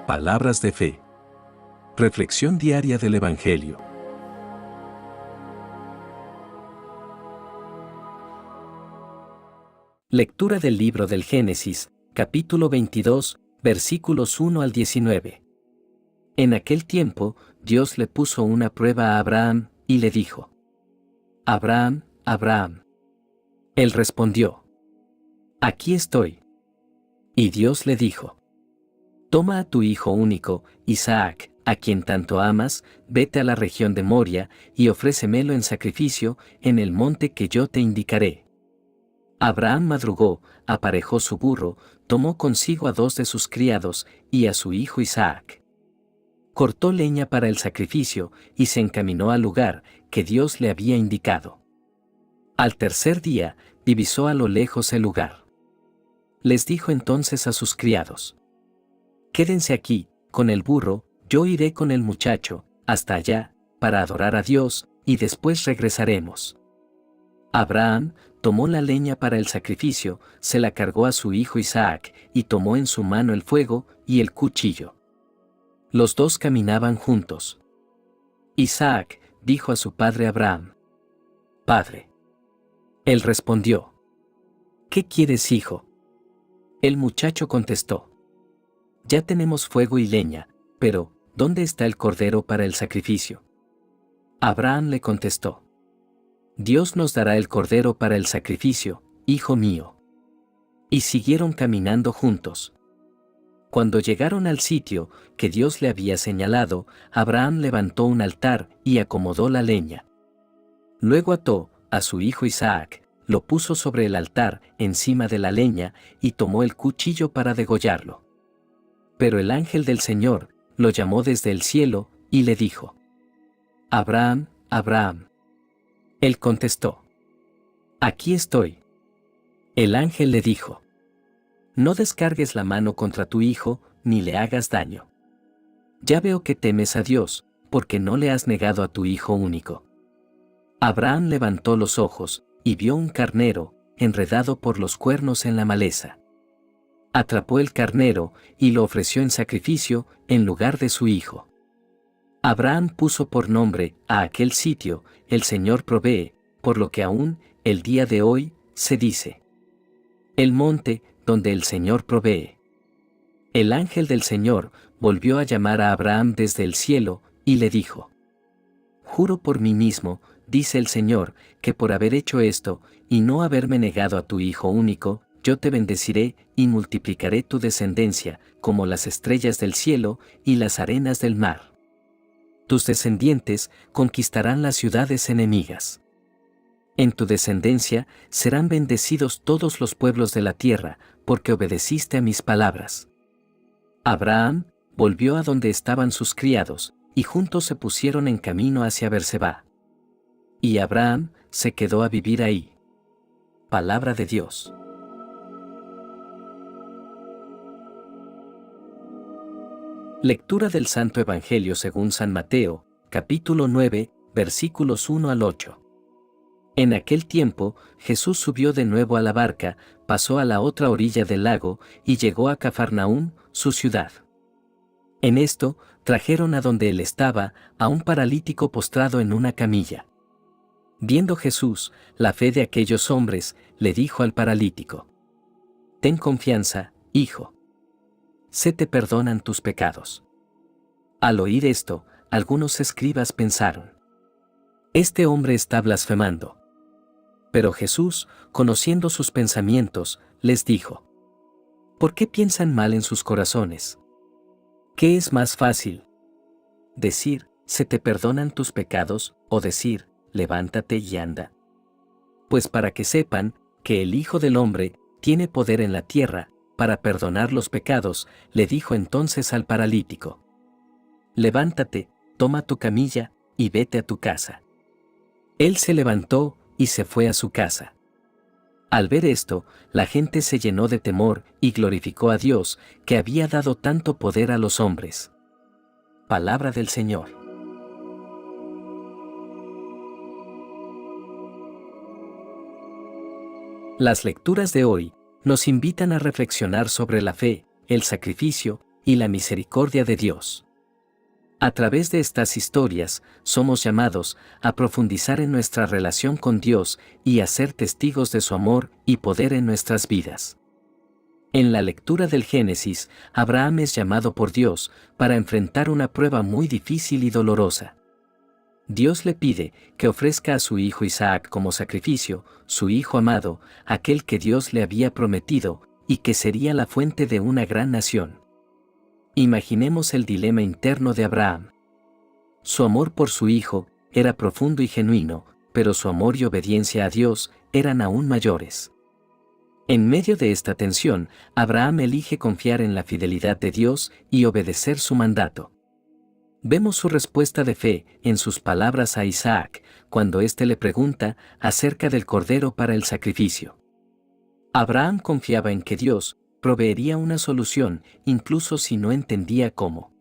Palabras de fe. Reflexión diaria del Evangelio. Lectura del libro del Génesis, capítulo 22, versículos 1 al 19. En aquel tiempo, Dios le puso una prueba a Abraham, y le dijo: Abraham, Abraham. Él respondió: Aquí estoy. Y Dios le dijo: Toma a tu hijo único, Isaac, a quien tanto amas, vete a la región de Moria, y ofrécemelo en sacrificio, en el monte que yo te indicaré. Abraham madrugó, aparejó su burro, tomó consigo a 2 de sus criados, y a su hijo Isaac. Cortó leña para el sacrificio, y se encaminó al lugar que Dios le había indicado. Al tercer día, divisó a lo lejos el lugar. Les dijo entonces a sus criados: Quédense aquí, con el burro, yo iré con el muchacho, hasta allá, para adorar a Dios, y después regresaremos. Abraham tomó la leña para el sacrificio, se la cargó a su hijo Isaac, y tomó en su mano el fuego y el cuchillo. Los dos caminaban juntos. Isaac dijo a su padre Abraham: Padre. Él respondió: ¿Qué quieres, hijo? El muchacho contestó: Ya tenemos fuego y leña, pero ¿dónde está el cordero para el sacrificio? Abraham le contestó: Dios nos dará el cordero para el sacrificio, hijo mío. Y siguieron caminando juntos. Cuando llegaron al sitio que Dios le había señalado, Abraham levantó un altar y acomodó la leña. Luego ató a su hijo Isaac, lo puso sobre el altar encima de la leña y tomó el cuchillo para degollarlo. Pero el ángel del Señor lo llamó desde el cielo y le dijo: Abraham, Abraham. Él contestó: Aquí estoy. El ángel le dijo: No descargues la mano contra tu hijo, ni le hagas daño. Ya veo que temes a Dios, porque no le has negado a tu hijo único. Abraham levantó los ojos, y vio un carnero, enredado por los cuernos en la maleza. Atrapó el carnero, y lo ofreció en sacrificio, en lugar de su hijo. Abraham puso por nombre a aquel sitio: El Señor provee, por lo que aún, el día de hoy, se dice: El monte, donde el Señor provee. El ángel del Señor volvió a llamar a Abraham desde el cielo, y le dijo: Juro por mí mismo, dice el Señor, que por haber hecho esto, y no haberme negado a tu hijo único, yo te bendeciré, y multiplicaré tu descendencia, como las estrellas del cielo, y las arenas del mar. Tus descendientes conquistarán las ciudades enemigas. En tu descendencia serán bendecidos todos los pueblos de la tierra, porque obedeciste a mis palabras. Abraham volvió a donde estaban sus criados, y juntos se pusieron en camino hacia Berseba. Y Abraham se quedó a vivir ahí. Palabra de Dios. Lectura del Santo Evangelio según San Mateo, capítulo 9, versículos 1 al 8. En aquel tiempo, Jesús subió de nuevo a la barca, pasó a la otra orilla del lago, y llegó a Cafarnaúm, su ciudad. En esto, trajeron a donde él estaba, a un paralítico postrado en una camilla. Viendo Jesús la fe de aquellos hombres, le dijo al paralítico: Ten confianza, hijo. Se te perdonan tus pecados. Al oír esto, algunos escribas pensaron: Este hombre está blasfemando. Pero Jesús, conociendo sus pensamientos, les dijo: ¿Por qué piensan mal en sus corazones? ¿Qué es más fácil? ¿Decir, se te perdonan tus pecados, o decir, levántate y anda? Pues para que sepan que el Hijo del Hombre tiene poder en la tierra para perdonar los pecados, le dijo entonces al paralítico: Levántate, toma tu camilla, y vete a tu casa. Él se levantó y se fue a su casa. Al ver esto, la gente se llenó de temor y glorificó a Dios, que había dado tanto poder a los hombres. Palabra del Señor. Las lecturas de hoy nos invitan a reflexionar sobre la fe, el sacrificio y la misericordia de Dios. A través de estas historias, somos llamados a profundizar en nuestra relación con Dios y a ser testigos de su amor y poder en nuestras vidas. En la lectura del Génesis, Abraham es llamado por Dios para enfrentar una prueba muy difícil y dolorosa. Dios le pide que ofrezca a su hijo Isaac como sacrificio, su hijo amado, aquel que Dios le había prometido, y que sería la fuente de una gran nación. Imaginemos el dilema interno de Abraham. Su amor por su hijo era profundo y genuino, pero su amor y obediencia a Dios eran aún mayores. En medio de esta tensión, Abraham elige confiar en la fidelidad de Dios y obedecer su mandato. Vemos su respuesta de fe en sus palabras a Isaac, cuando éste le pregunta acerca del cordero para el sacrificio. Abraham confiaba en que Dios proveería una solución, incluso si no entendía cómo.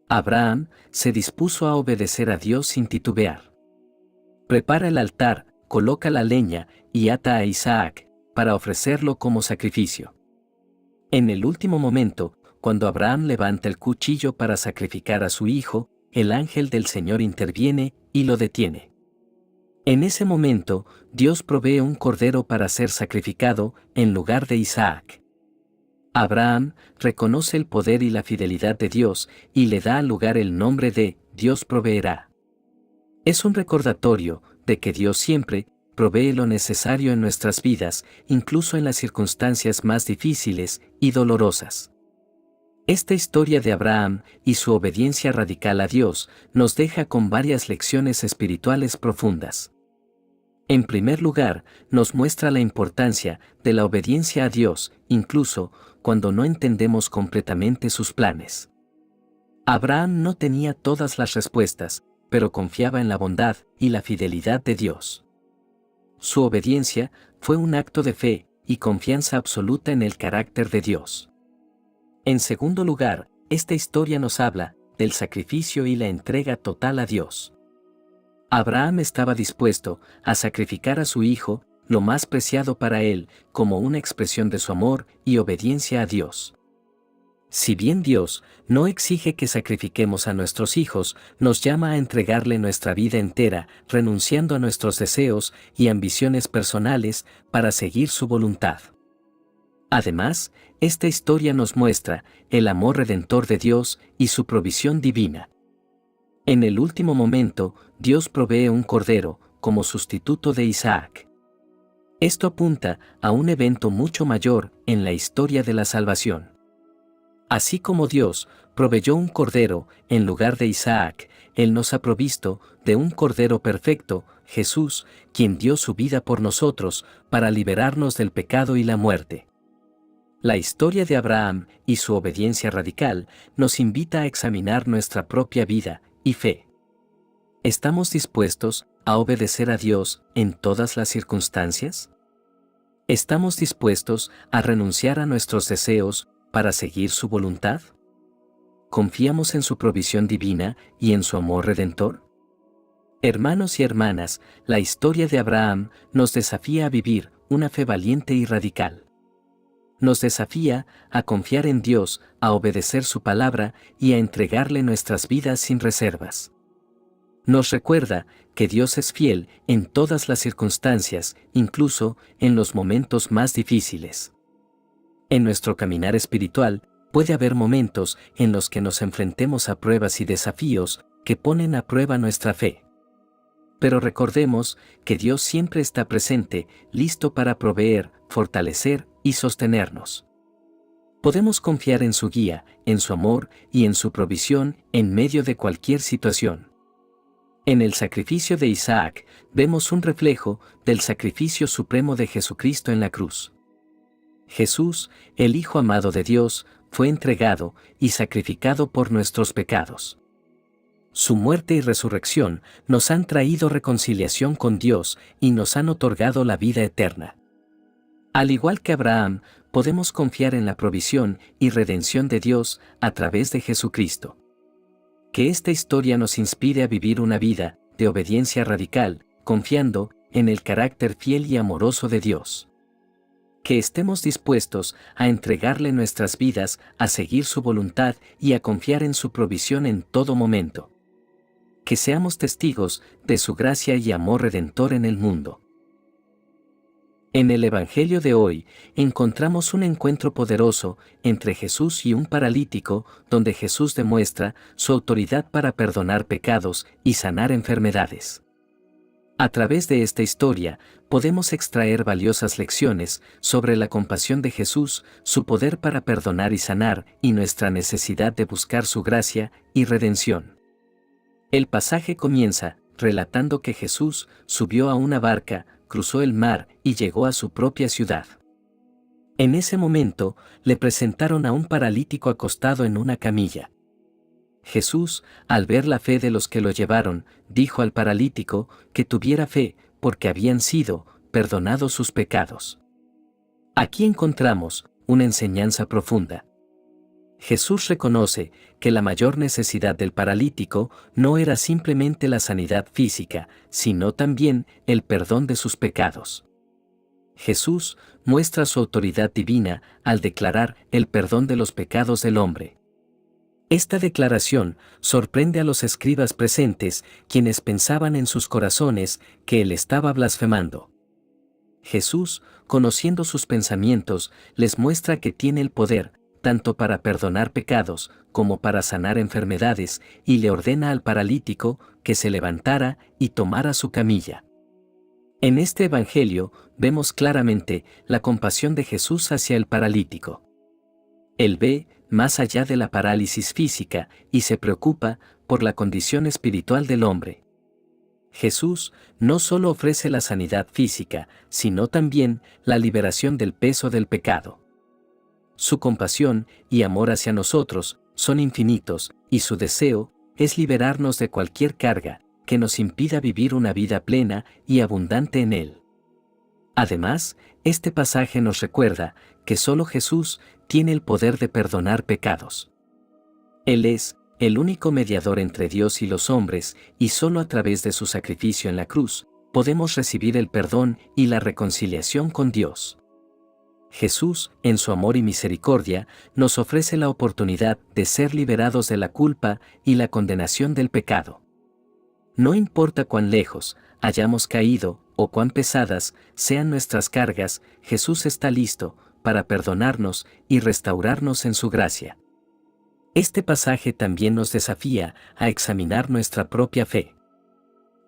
Abraham se dispuso a obedecer a Dios sin titubear. Prepara el altar, coloca la leña y ata a Isaac, para ofrecerlo como sacrificio. En el último momento, cuando Abraham levanta el cuchillo para sacrificar a su hijo, el ángel del Señor interviene y lo detiene. En ese momento, Dios provee un cordero para ser sacrificado en lugar de Isaac. Abraham reconoce el poder y la fidelidad de Dios y le da al lugar el nombre de Dios proveerá. Es un recordatorio de que Dios siempre provee lo necesario en nuestras vidas, incluso en las circunstancias más difíciles y dolorosas. Esta historia de Abraham y su obediencia radical a Dios nos deja con varias lecciones espirituales profundas. En primer lugar, nos muestra la importancia de la obediencia a Dios, incluso cuando no entendemos completamente sus planes. Abraham no tenía todas las respuestas, pero confiaba en la bondad y la fidelidad de Dios. Su obediencia fue un acto de fe y confianza absoluta en el carácter de Dios. En segundo lugar, esta historia nos habla del sacrificio y la entrega total a Dios. Abraham estaba dispuesto a sacrificar a su hijo, lo más preciado para él, como una expresión de su amor y obediencia a Dios. Si bien Dios no exige que sacrifiquemos a nuestros hijos, nos llama a entregarle nuestra vida entera, renunciando a nuestros deseos y ambiciones personales para seguir su voluntad. Además, esta historia nos muestra el amor redentor de Dios y su provisión divina. En el último momento, Dios provee un cordero como sustituto de Isaac. Esto apunta a un evento mucho mayor en la historia de la salvación. Así como Dios proveyó un cordero en lugar de Isaac, Él nos ha provisto de un cordero perfecto, Jesús, quien dio su vida por nosotros para liberarnos del pecado y la muerte. La historia de Abraham y su obediencia radical nos invita a examinar nuestra propia vida y fe. ¿Estamos dispuestos a obedecer a Dios en todas las circunstancias? ¿Estamos dispuestos a renunciar a nuestros deseos para seguir su voluntad? ¿Confiamos en su provisión divina y en su amor redentor? Hermanos y hermanas, la historia de Abraham nos desafía a vivir una fe valiente y radical. Nos desafía a confiar en Dios, a obedecer su palabra y a entregarle nuestras vidas sin reservas. Nos recuerda que Dios es fiel en todas las circunstancias, incluso en los momentos más difíciles. En nuestro caminar espiritual, puede haber momentos en los que nos enfrentemos a pruebas y desafíos que ponen a prueba nuestra fe. Pero recordemos que Dios siempre está presente, listo para proveer, fortalecer y sostenernos. Podemos confiar en su guía, en su amor y en su provisión en medio de cualquier situación. En el sacrificio de Isaac, vemos un reflejo del sacrificio supremo de Jesucristo en la cruz. Jesús, el Hijo amado de Dios, fue entregado y sacrificado por nuestros pecados. Su muerte y resurrección nos han traído reconciliación con Dios y nos han otorgado la vida eterna. Al igual que Abraham, podemos confiar en la provisión y redención de Dios a través de Jesucristo. Que esta historia nos inspire a vivir una vida de obediencia radical, confiando en el carácter fiel y amoroso de Dios. que estemos dispuestos a entregarle nuestras vidas, a seguir su voluntad y a confiar en su provisión en todo momento. Que seamos testigos de su gracia y amor redentor en el mundo. En el Evangelio de hoy, encontramos un encuentro poderoso entre Jesús y un paralítico, donde Jesús demuestra su autoridad para perdonar pecados y sanar enfermedades. A través de esta historia, podemos extraer valiosas lecciones sobre la compasión de Jesús, su poder para perdonar y sanar, y nuestra necesidad de buscar su gracia y redención. El pasaje comienza relatando que Jesús subió a una barca, cruzó el mar y llegó a su propia ciudad. En ese momento, le presentaron a un paralítico acostado en una camilla. Jesús, al ver la fe de los que lo llevaron, dijo al paralítico que tuviera fe, porque habían sido perdonados sus pecados. Aquí encontramos una enseñanza profunda. Jesús reconoce que la mayor necesidad del paralítico no era simplemente la sanidad física, sino también el perdón de sus pecados. Jesús muestra su autoridad divina al declarar el perdón de los pecados del hombre. Esta declaración sorprende a los escribas presentes, quienes pensaban en sus corazones que él estaba blasfemando. Jesús, conociendo sus pensamientos, les muestra que tiene el poder, tanto para perdonar pecados como para sanar enfermedades, y le ordena al paralítico que se levantara y tomara su camilla. En este Evangelio vemos claramente la compasión de Jesús hacia el paralítico. Él ve más allá de la parálisis física y se preocupa por la condición espiritual del hombre. Jesús no solo ofrece la sanidad física, sino también la liberación del peso del pecado. Su compasión y amor hacia nosotros son infinitos, y su deseo es liberarnos de cualquier carga que nos impida vivir una vida plena y abundante en Él. Además, este pasaje nos recuerda que solo Jesús tiene el poder de perdonar pecados. Él es el único mediador entre Dios y los hombres, y solo a través de su sacrificio en la cruz podemos recibir el perdón y la reconciliación con Dios. Jesús, en su amor y misericordia, nos ofrece la oportunidad de ser liberados de la culpa y la condenación del pecado. No importa cuán lejos hayamos caído o cuán pesadas sean nuestras cargas, Jesús está listo para perdonarnos y restaurarnos en su gracia. Este pasaje también nos desafía a examinar nuestra propia fe.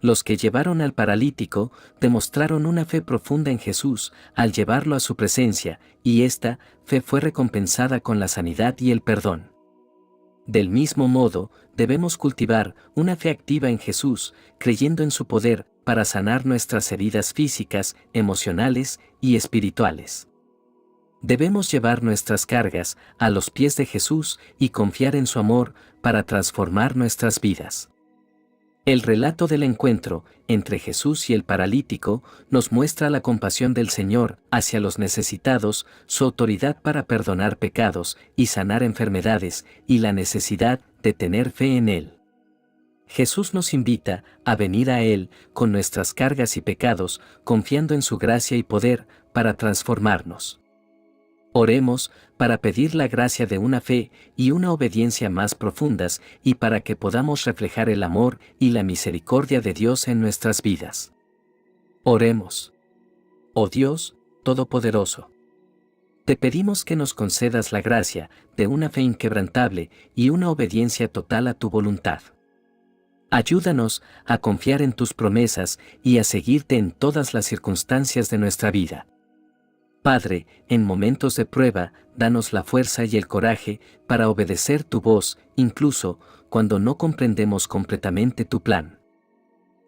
Los que llevaron al paralítico demostraron una fe profunda en Jesús al llevarlo a su presencia, y esta fe fue recompensada con la sanidad y el perdón. Del mismo modo, debemos cultivar una fe activa en Jesús, creyendo en su poder para sanar nuestras heridas físicas, emocionales y espirituales. Debemos llevar nuestras cargas a los pies de Jesús y confiar en su amor para transformar nuestras vidas. El relato del encuentro entre Jesús y el paralítico nos muestra la compasión del Señor hacia los necesitados, su autoridad para perdonar pecados y sanar enfermedades, y la necesidad de tener fe en Él. Jesús nos invita a venir a Él con nuestras cargas y pecados, confiando en su gracia y poder para transformarnos. Oremos para pedir la gracia de una fe y una obediencia más profundas, y para que podamos reflejar el amor y la misericordia de Dios en nuestras vidas. Oremos. Oh Dios Todopoderoso, te pedimos que nos concedas la gracia de una fe inquebrantable y una obediencia total a tu voluntad. Ayúdanos a confiar en tus promesas y a seguirte en todas las circunstancias de nuestra vida. Padre, en momentos de prueba, danos la fuerza y el coraje para obedecer tu voz, incluso cuando no comprendemos completamente tu plan.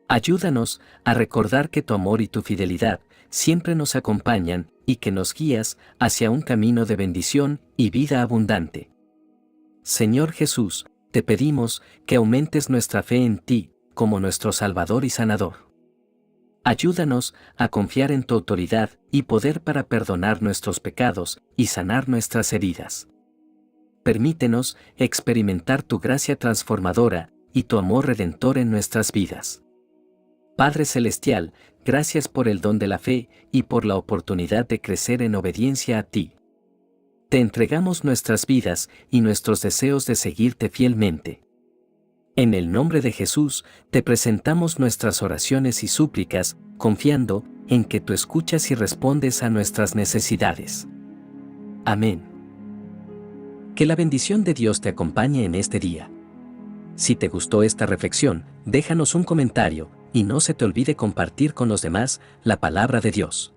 Ayúdanos a recordar que tu amor y tu fidelidad siempre nos acompañan y que nos guías hacia un camino de bendición y vida abundante. Señor Jesús, te pedimos que aumentes nuestra fe en ti como nuestro Salvador y Sanador. Ayúdanos a confiar en tu autoridad y poder para perdonar nuestros pecados y sanar nuestras heridas. Permítenos experimentar tu gracia transformadora y tu amor redentor en nuestras vidas. Padre Celestial, gracias por el don de la fe y por la oportunidad de crecer en obediencia a ti. Te entregamos nuestras vidas y nuestros deseos de seguirte fielmente. En el nombre de Jesús, te presentamos nuestras oraciones y súplicas, confiando en que tú escuchas y respondes a nuestras necesidades. Amén. Que la bendición de Dios te acompañe en este día. Si te gustó esta reflexión, déjanos un comentario, y no se te olvide compartir con los demás la palabra de Dios.